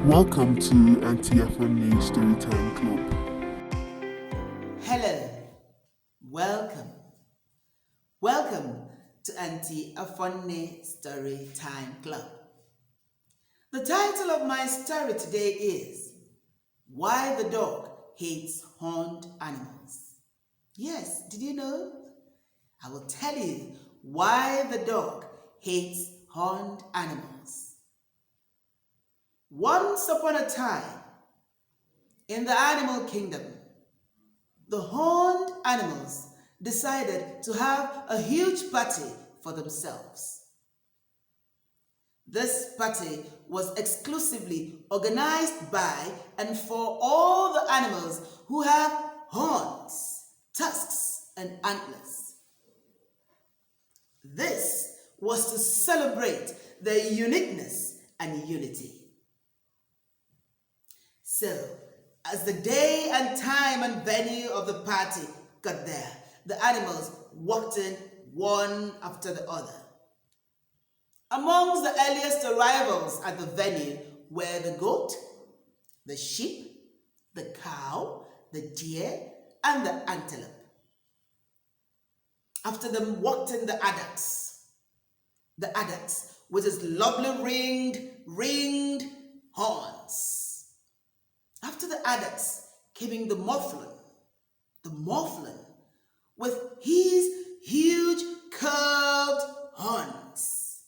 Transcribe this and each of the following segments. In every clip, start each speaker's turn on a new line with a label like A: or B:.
A: Welcome to NTFNA Storytime Club.
B: Hello, welcome. Welcome to Auntie Afonne Storytime Club. The title of my story today is Why the Dog Hates Horned Animals. Yes, did you know? I will tell you why the dog hates horned animals. Once upon a time, in the animal kingdom, the horned animals decided to have a huge party for themselves. This party was exclusively organized by and for all the animals who have horns, tusks, and antlers. This was to celebrate their uniqueness and unity. So, as the day and time and venue of the party got there, the animals walked in one after the other. Amongst the earliest arrivals at the venue were the goat, the sheep, the cow, the deer, and the antelope. After them walked in the addax with its lovely ringed horns. After the addax came in the mouflon with his huge curved horns.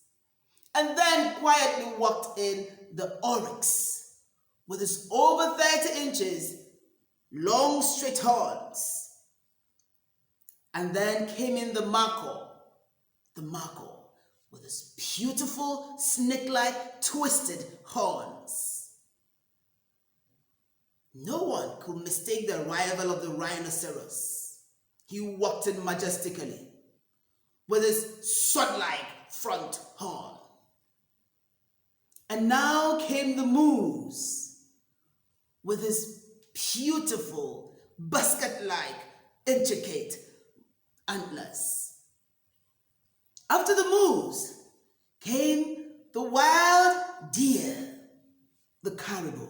B: And then quietly walked in the oryx with his over 30 inches long straight horns. And then came in the markhor with his beautiful snake-like twisted horns. No one could mistake the arrival of the rhinoceros. He walked in majestically with his sword-like front horn. And now came the moose with his beautiful basket-like intricate antlers. After the moose came the wild deer, the caribou.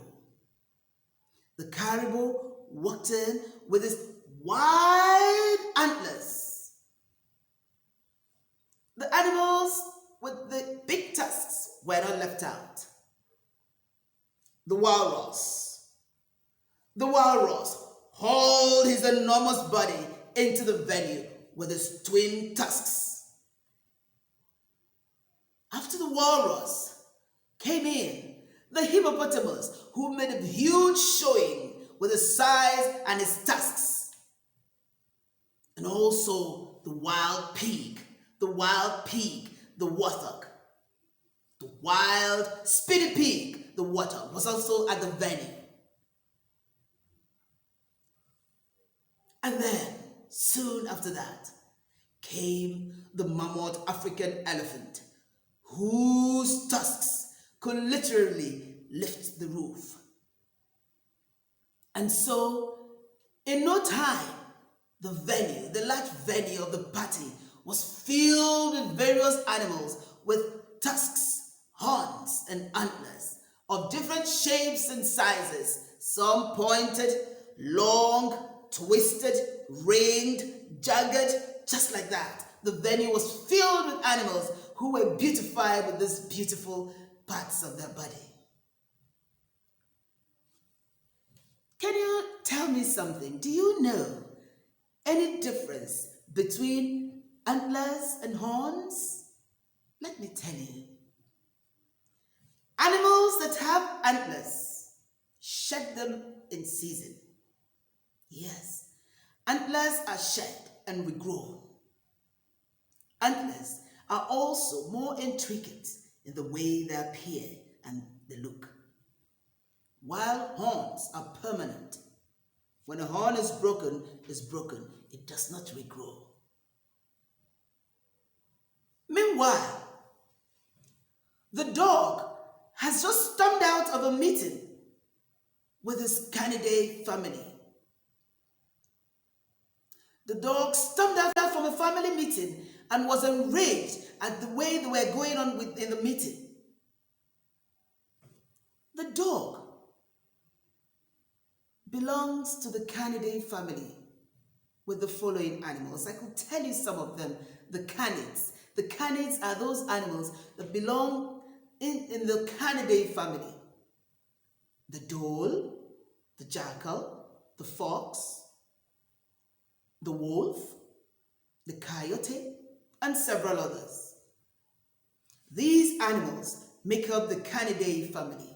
B: The caribou walked in with his wide antlers. The animals with the big tusks were not left out. The walrus hauled his enormous body into the venue with his twin tusks. After the walrus came in the hippopotamus, who made a huge showing with his size and his tusks. And also the wild pig, the warthog. The wild speedy pig, the warthog, was also at the venue. And then, soon after that, came the mammoth African elephant, whose tusks could literally lift the roof. And so, in no time, the large venue of the party was filled with various animals with tusks, horns, and antlers of different shapes and sizes, some pointed, long, twisted, ringed, jagged, just like that. The venue was filled with animals who were beautified with these beautiful parts of their body. Can you tell me something? Do you know any difference between antlers and horns? Let me tell you. Animals that have antlers shed them in season. Yes, antlers are shed and regrown. Antlers are also more intricate in the way they appear and they look, while horns are permanent. When a horn is broken, it does not regrow. Meanwhile, the dog has just stormed out of a meeting with his Canidae family. The dog stormed out from a family meeting and was enraged at the way they were going on in the meeting. The dog belongs to the Canidae family with the following animals. I could tell you some of them. The canids. The canids are those animals that belong in the Canidae family. The dhole, the jackal, the fox, the wolf, the coyote, and several others. These animals make up the Canidae family,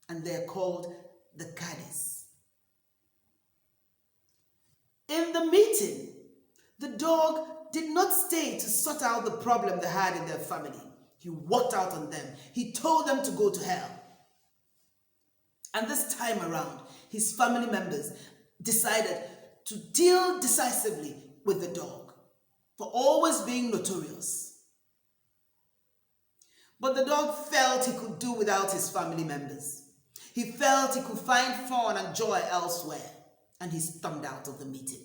B: and they're called the canis. In the meeting, the dog did not stay to sort out the problem they had in their family. He walked out on them. He told them to go to hell. And this time around, his family members decided to deal decisively with the dog for always being notorious. But the dog felt he could do without his family members. He felt he could find fun and joy elsewhere, and he stormed out of the meeting.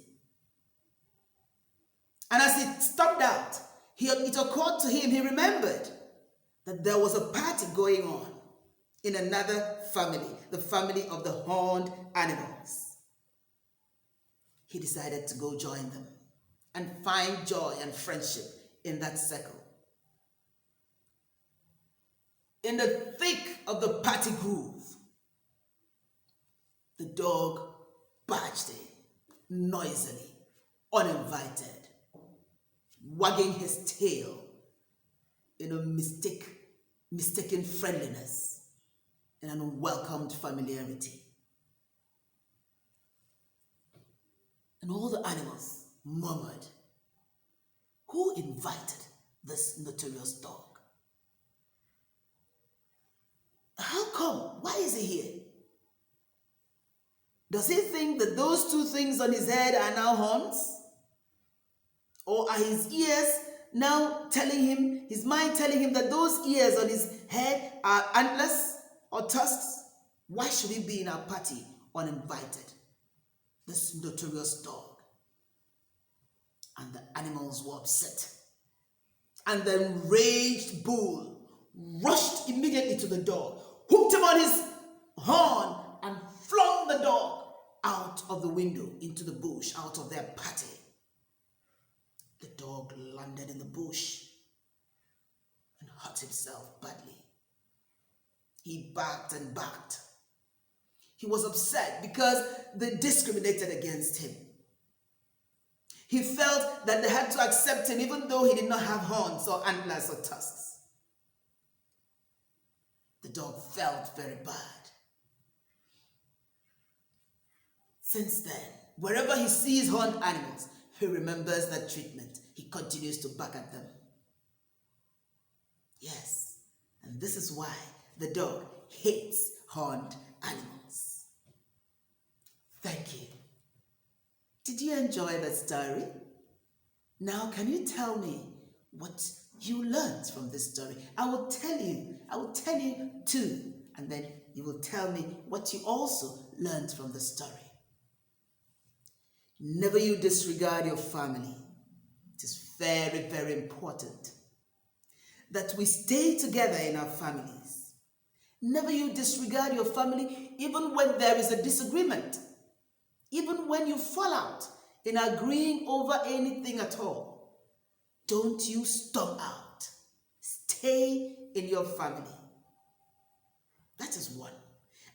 B: And as he stormed out, it occurred to him, he remembered that there was a party going on in another family, the family of the horned animals. He decided to go join them and find joy and friendship in that circle. In the thick of the party groove, the dog barged in noisily, uninvited, wagging his tail in a mistaken friendliness and an unwelcomed familiarity. And all the animals murmured, "Who invited this notorious dog? How come? Why is he here? Does he think that those two things on his head are now horns? Or are his ears now telling him, his mind telling him that those ears on his head are antlers or tusks? Why should he be in our party uninvited? This notorious dog." And the animals were upset. And the enraged bull rushed immediately to the dog, hooked him on his horn, and flung the dog out of the window into the bush, out of their party. The dog landed in the bush and hurt himself badly. He barked and barked. He was upset because they discriminated against him. He felt that they had to accept him even though he did not have horns or antlers or tusks. The dog felt very bad. Since then, wherever he sees horned animals, he remembers that treatment. He continues to bark at them. Yes, and this is why the dog hates horned animals. Thank you. Did you enjoy that story? Now, can you tell me what you learned from this story? I will tell you too, and then you will tell me what you also learned from the story. Never you disregard your family. It is very, very important that we stay together in our families. Never you disregard your family even when there is a disagreement. Even when you fall out in agreeing over anything at all. Don't you storm out. Stay in your family. That is one.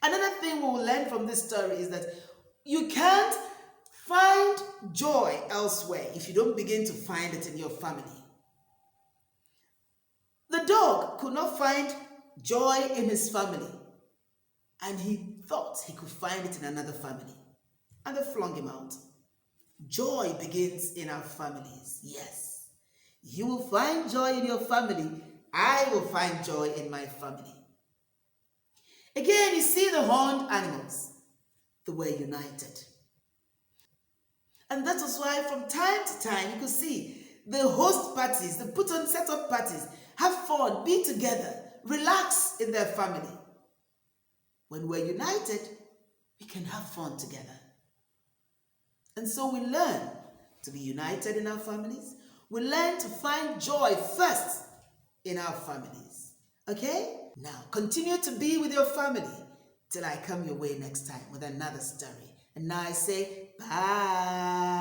B: Another thing we will learn from this story is that you can't find joy elsewhere if you don't begin to find it in your family. The dog could not find joy in his family, and he thought he could find it in another family, and they flung him out. Joy begins in our families. Yes, you will find joy in your family. I will find joy in my family. Again, you see the horned animals. They were united. And that was why from time to time you could see the host parties, the put on set up parties, have fun, be together, relax in their family. When we're united, we can have fun together. And so we learn to be united in our families. We learn to find joy first in our families. Okay? Now, continue to be with your family. till I come your way next time with another story. And now I say bye.